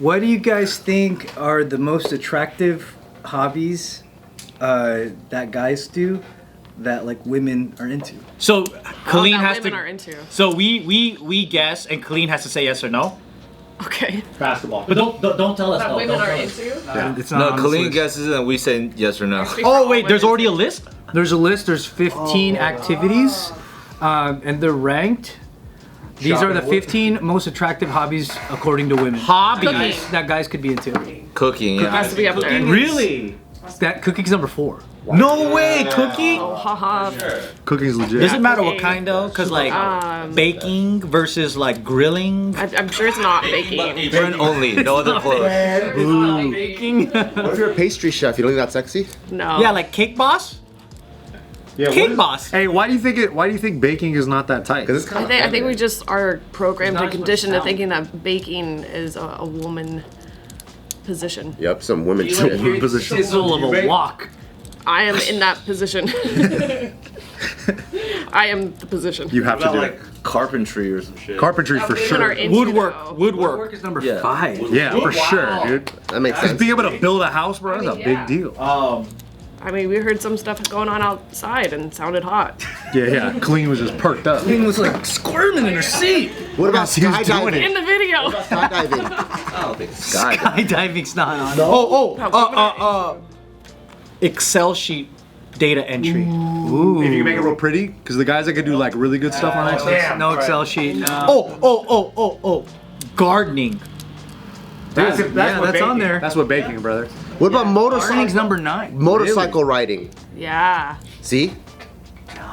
What do you guys think are the most attractive hobbies that guys do that like women are into? So Kalyne has women to. are into. So we guess, and Kalyne has to say yes or no. Okay. Basketball, but don't tell us. That though. women Don't are tell us. into. Yeah, it's No, not on this Kalyne list. guesses and we say yes or no. Oh wait, there's already a list. There's a list. There's 15 activities, and they're ranked. These are the 15 most attractive hobbies according to women. Hobbies. That guys could be into. Cooking, yeah. Has to be up there. Really? That cooking's number 4. No way, cooking. Oh, haha. Cooking's legit. Does it matter what kind though? Cause like baking versus like grilling. I'm sure it's not baking. Burn only, no other clothes. Baking. What if you're a pastry chef? You don't think that's sexy? No. Yeah, like cake boss. Yeah, Cake boss. Hey, why do you think baking is not that tight? Because it's kind of. I think we just are programmed There's and not as much conditioned to sound. thinking that baking is a woman position. Yep, some women You shit. like your sizzle of a wok. I am in that position. I am the position. You have to do it. Carpentry or some shit. Carpentry for Women sure. are into, Woodwork. though. Woodwork. Work is number Yeah. 5. Yeah, for sure, dude. That makes Just sense. being able to build a house, bro, that's a Yeah. big deal. I mean, we heard some stuff going on outside and it sounded hot. Yeah. Kalyne was just perked up. Thing was like squirming in her seat. What about He was doing skydiving? In the video. Skydiving. I don't think it's sky. Skydiving's not on. Excel sheet data entry. Ooh. If you can make it real pretty, because the guys that could do like really good stuff on Excel. No Excel sheet. No. Oh. Gardening. That's on there. That's what baking, brother. What about Gardening's motorcycle? number 9. Motorcycle riding. Yeah. See?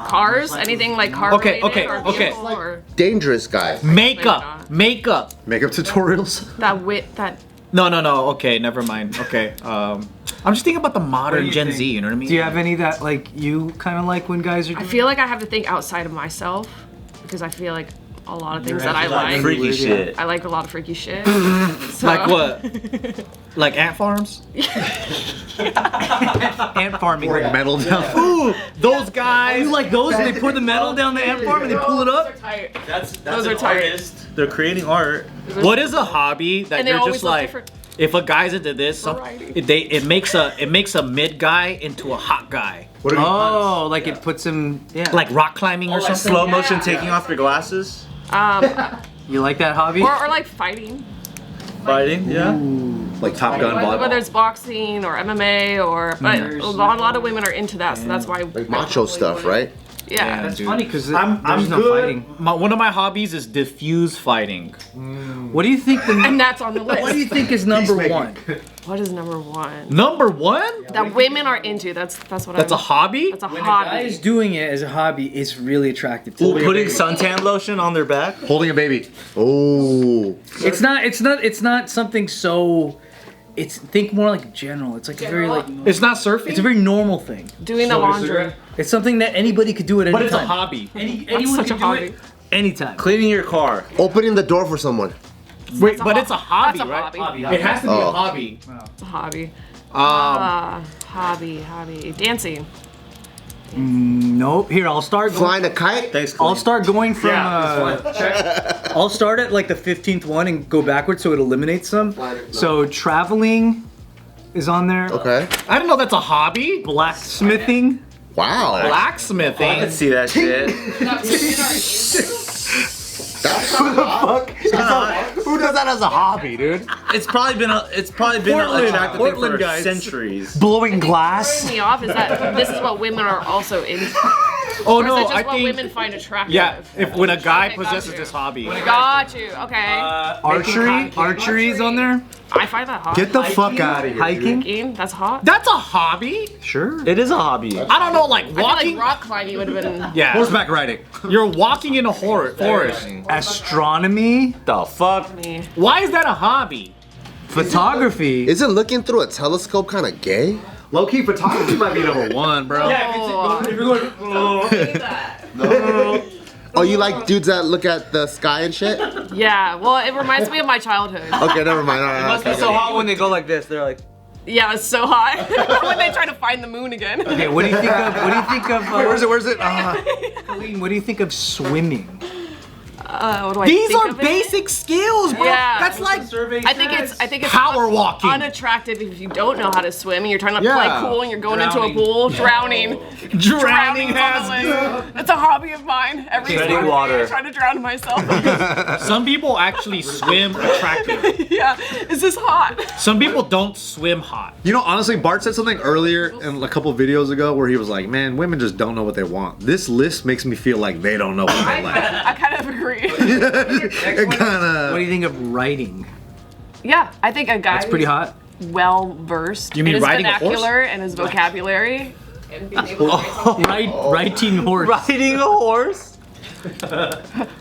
Cars? Anything like car Okay, related okay, or okay. vehicle or Dangerous guy. Makeup. Makeup tutorials. that No. Okay, never mind. Okay. I'm just thinking about the modern Gen Z. You know what I mean? Do you have any that like you kind of like when guys are I doing? feel like I have to think outside of myself because I feel like a lot of things that I like. Freaky shit. I like a lot of freaky shit. So- Like what? Like ant farms? ant farming. Like metal down. Ooh, those guys. You like those? They put the metal down the ant farm and they pull it up. That's Those are an tight. artist. They're creating art. What is a hobby that And they you're always just look like? different. If a guy's into this, Variety. it makes a mid guy into a hot guy. Oh, like it puts him. Yeah. Like rock climbing or something. Slow motion taking off your glasses. You like that hobby? or like fighting. Fighting, yeah. Like Top Gun Whether volleyball. it's boxing or MMA or but a lot of women are into that, so that's why Like macho stuff, right? Yeah. That's dude. funny because I'm there's no good. fighting. One of my hobbies is diffuse fighting. What do you think? And that's on the list. What do you think is number 1? What is number 1? Number 1? That women are into. That's what That's a I'm, hobby? That's a When a hobby. guy is doing it as a hobby, it's really attractive to me. Putting suntan lotion on their back. Holding a baby. Oh. It's not something so. Think more like general. It's like a very like. It's not surfing? It's a very normal thing. Doing the laundry. It's something that anybody could do at any But it's a time. hobby. Anyone such can a do hobby. it anytime. Cleaning your car. Opening the door for someone. Wait, a but ho- it's a hobby, that's a right? hobby. It has to be a Oh. hobby. It's a hobby. Um, Hobby. Dancing. Nope. Here, I'll start. Flying a kite. Thanks, I'll Kalyne. start going from. I'll start at like the 15th one and go backwards so it eliminates some. So traveling is on there. Okay. I don't know that's a hobby. Blacksmithing. Wow. Blacksmithing. I can see that shit. Who does that as a hobby, dude? It's probably been an attractive thing Portland for guys. centuries. Blowing glass. Throwing me off is that this is what women are also into. Oh Or is no, it just I what think women find attractive? yeah. If when a guy Okay, got possesses you. this hobby, Got you. Okay. Archery. Archery is on there. I find that hot. Get the fuck out of here. Hiking. Hiking, that's hot. that's a hobby. Sure. It is a hobby. I don't know, like I feel walking. like rock climbing would have been. Yeah, Horseback riding. you're walking in a forest. Astronomy. The fuck? Me. Why is that a hobby? Photography. Isn't looking through a telescope kind of gay? Low key photography might be number 1, bro. Oh, you like dudes that look at the sky and shit? Okay, Yeah. Well, it reminds me of my childhood. never mind. All right, Must be so hot when they go like this. They're like. Yeah, it's so hot when they try to find the moon again. Okay, what do you think of? Where's it? Kalyne, what do you think of swimming? what do I These think are of it? basic skills, bro. Yeah. That's like I think it's power walking. unattractive if you don't know how to swim and you're trying to Yeah. play cool and you're going into a pool, drowning. drowning has has. That's a hobby of mine. Every Treading summer water. I try to drown myself. Some people actually swim attractive. Yeah, is this hot? Some people don't swim hot. You know, honestly, Bart said something earlier in a couple videos ago where he was like, "Man, women just don't know what they want." This list makes me feel like they don't know what they like. I kind of agree. It kind What do of. you think of writing? Yeah, I think a guy That's pretty hot. well versed You mean in his riding a horse? vernacular and his vocabulary. Riding horse. Riding a horse?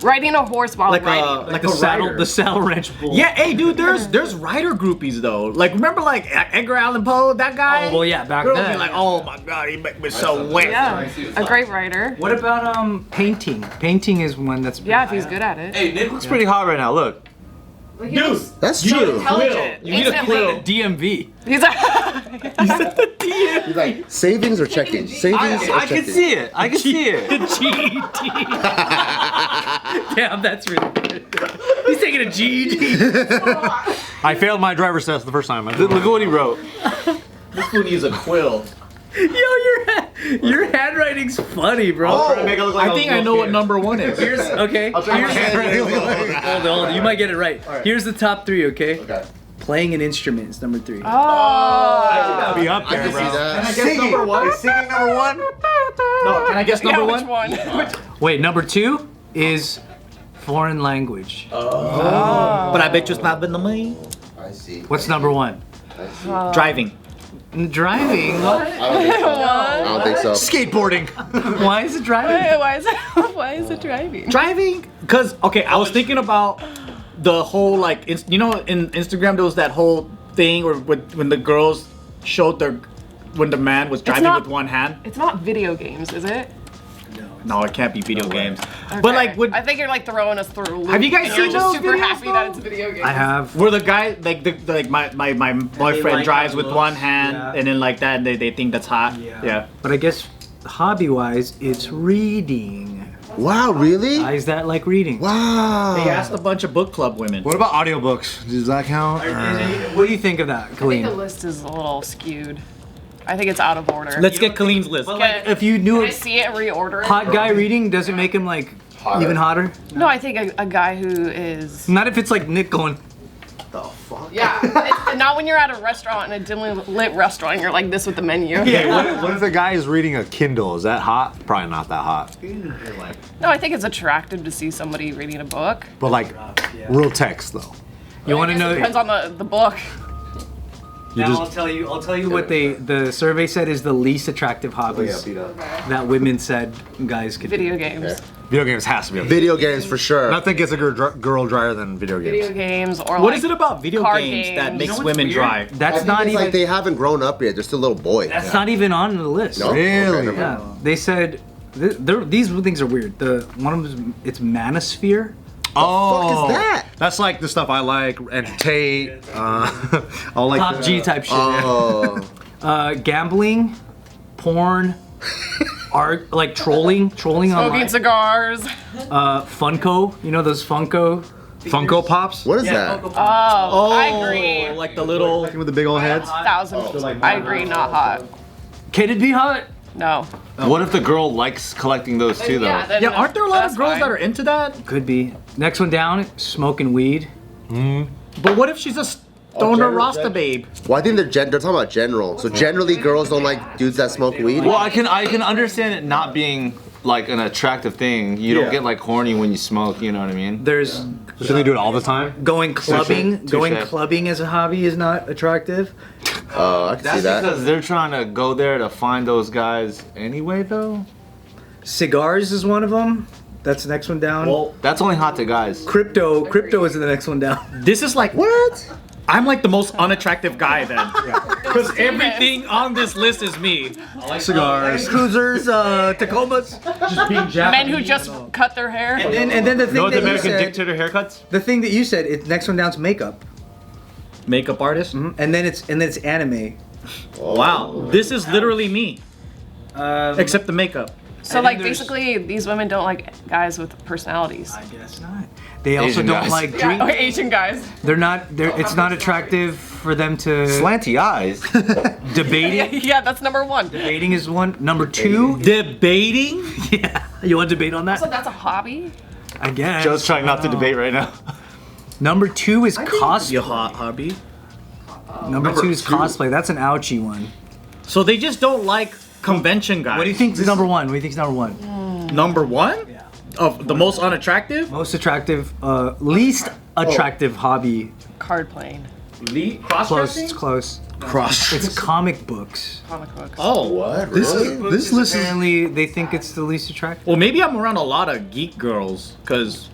Riding a horse while riding. Like The a saddle, rider. the saddle ranch bull. Yeah, hey, dude, there's rider groupies though. Like, remember like Edgar Allan Poe, that guy? Oh, well, yeah, back Girls be then. like, oh my god, he make me so wet. Yeah, a great writer. What about painting? Painting is one that's Yeah, if he's good at it. Hey, Nick looks pretty hot right now. Look. Dude, That's true. Intelligent. you need a quill. DMV. He's a He's like savings or checking. Savings or I can checking. see it. I can see it. GED. Damn, that's really good. He's taking a GED. I failed my driver's test the first time. Look at what he wrote. This fool needs a quill. Yo, your handwriting's funny, bro. I think I know what number 1 is. Here's okay. Hold on. You might get it right. Here's the top 3. Okay. Okay. Playing an instrument is number 3. oh. Be up I there, can see bro. that. Guess number 1? Is singing number 1? No, can I guess Yeah, number which 1? one? Wait, number 2 is foreign language. But I bet you it's not been the money. I see. What's number 1? Driving. Driving. I don't think so. Skateboarding. Why is it driving? Why is it driving? Driving? Because, okay, I was thinking about the whole, like, you know, in Instagram there was that whole thing where when the girls showed when the man was driving not- with one hand. It's not video games, is it? No, it can't be video games. But like, I think you're like throwing us through. Have you guys and you're seen just those super videos, happy though? that it's video games. I have. where the guy, like my boyfriend like drives how it with looks. one hand Yeah. and then like that, and they think that's hot. Yeah. But I guess hobby-wise, it's reading. Wow, really? Why is that like reading? Wow. They asked a bunch of book club women. What about audiobooks? Does that count? What do you think of that, I think the Kalyne? list is a little skewed. I think it's out of order. Let's get Kalyne's list. Okay. If you knew Can I a see it and reorder it? hot guy reading, does it make him like Hotter. even hotter? No, I think a guy who is. Not if it's like Nick going. Yeah. It's not when you're at a restaurant, in a dimly lit restaurant, and you're like this with the menu. Yeah, what if the guy is reading a Kindle? Is that hot? Probably not that hot. No, I think it's attractive to see somebody reading a book. But like real text though. You want to I guess know? It depends on the book. You Now just I'll tell you what the survey said is the least attractive hobbies that women said guys could do. Video games. video games has to be. Video games for sure. Nothing gets a girl drier than video games. Video games or What like is it about video card games that games. makes what's women weird? dry? I That's think not it's even. like they haven't grown up yet. They're still little boys. That's not even on the list. No? Really? Okay, never Yeah, mind. they said these things are weird. The one of them is it's Manosphere. Oh, fuck is that? That's like the stuff I like and Tate. All like Top G type shit. Oh. Gambling, porn, art, like trolling smoking online. cigars. Funko, you know those Funko. Funko Pops What is that? Oh, I agree. Like the little. with the big old heads. 1,000%. I agree, not hot. Can it be hot? No. What if the girl likes collecting those too, though? then Yeah, aren't there a lot that's of girls fine. that are into that? Could be. Next one down, smoking weed. But what if she's a stoner Rasta babe? Well, I think they're talking about general. So generally, girls don't like dudes that smoke weed. Well, I can understand it not being like an attractive thing. You don't get like horny when you smoke. You know what I mean? There's Should they do it all the time? going clubbing. Touche. Going clubbing as a hobby is not attractive. I can see That's that. because they're trying to go there to find those guys anyway, though. Cigars is one of them. That's the next one down. That's only hot to guys. Crypto is the next one down. This is like What? I'm like the most unattractive guy then. Because everything on this list is me. Cigars. Cruisers, Tacomas. Just being Japanese. Men who just cut their hair. And then the thing North that you American said, dictator haircuts? the thing that you said, next one down's makeup, Makeup artist? and then it's anime. Wow. This is literally me. Um, Except the makeup. So like basically, these women don't like guys with personalities. I guess not. They also Asian don't guys. like Yeah, drink. okay, Asian guys. They're not. It's not attractive for them to Slanty eyes. debating. Yeah, that's number one. Debating is one. Number two. Debating? Yeah. You want to debate on that? So that's a hobby. I guess. Joe's trying not to debate right now. Number two is cosplay. Your hobby? Number two is cosplay. That's an ouchie one. So they just don't like convention guys. What do you think is number one? What do you think is number one? Number one? Yeah. Of the most unattractive? Most attractive, least attractive hobby. Card playing. Close. It's close. Cross. It's comic books. Comic books. Oh. What? This Really? this list is Apparently, they think it's the least attractive. Well, maybe I'm around a lot of geek girls, because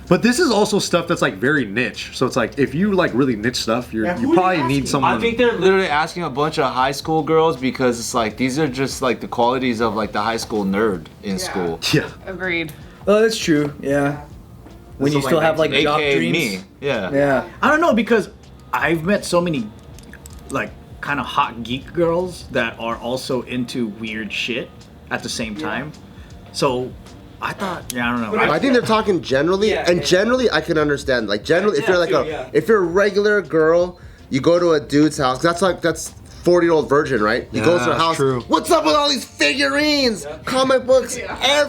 But this is also stuff that's like very niche. So it's like if you like really niche stuff, you probably need someone. I think they're literally asking a bunch of high school girls because it's like these are just like the qualities of like the high school nerd in school. Yeah. Agreed. Oh, that's true. Yeah. When you still have like job AKA dreams. me. Yeah. Yeah. I don't know, because I've met so many like kind of hot geek girls that are also into weird shit at the same time. So I thought, I don't know. I think they're talking generally, and generally I can understand. Like generally, if you're like if you're a regular girl, you go to a dude's house. That's 40-year-old virgin, right? You go to her that's house. true. What's up with all these figurines, comic books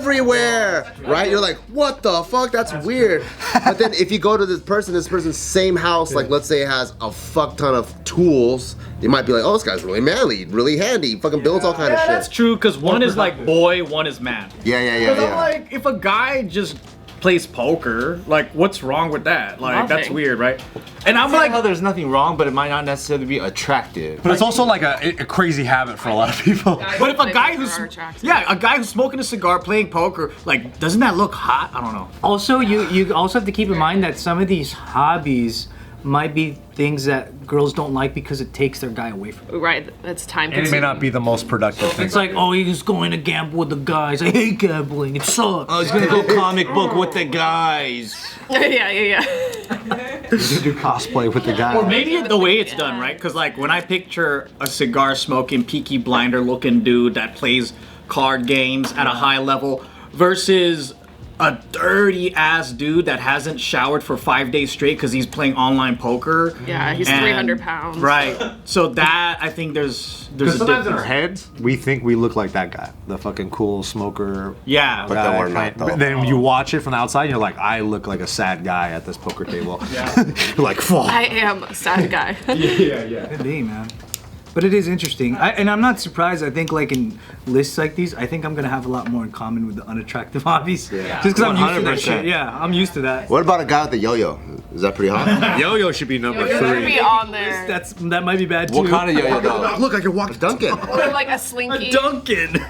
everywhere, right? You're like, what the fuck? That's weird. But then if you go to this person's same house, like let's say it has a fuck ton of tools, you might be like, oh, this guy's really manly, really handy, fucking builds all kind of Yeah, shit. that's true, because one is like boy, one is man. Yeah. Because I'm like, if a guy just plays poker, like, what's wrong with that? Like, that's Nothing. weird, right? And I'm Like, like, there's nothing wrong, but it might not necessarily be attractive. But it's also like a crazy habit for a lot of people. but if a guy who's a guy who's smoking a cigar, playing poker, like, doesn't that look hot? I don't know. Also, you also have to keep in mind that some of these hobbies might be things that girls don't like because it takes their guy away from them. Right. That's time And it consuming. may not be the most productive thing. It's like, oh, he's going to gamble with the guys. I hate gambling. It sucks. Oh, he's gonna go comic book with the guys. yeah. do cosplay with the guy. Or maybe the way it's done, right? Because like when I picture a cigar smoking, Peaky Blinder looking dude that plays card games at a high level versus a dirty ass dude that hasn't showered for 5 days straight because he's playing online poker. Yeah, he's And- 300 pounds. Right. So that, I think there's a Because sometimes in our difference. heads, we think we look like that guy, the fucking cool smoker. Yeah. But then we're not, though. But then you watch it from the outside, and you're like, I look like a sad guy at this poker table. You're like, fuck. I am a sad guy. Could be, man. But it is interesting, and I'm not surprised. I think like in lists like these, I think I'm gonna have a lot more in common with the unattractive hobbies. Yeah. Just because I'm used to that 100%. shit. Yeah, I'm used to that. What about a guy with a yo-yo? Is that pretty hot? Yo-yo should be number You're gonna 3. be on there. That might be bad too. What kind of yo-yo though? Look, I can walk. Duncan. Or like a slinky. Duncan.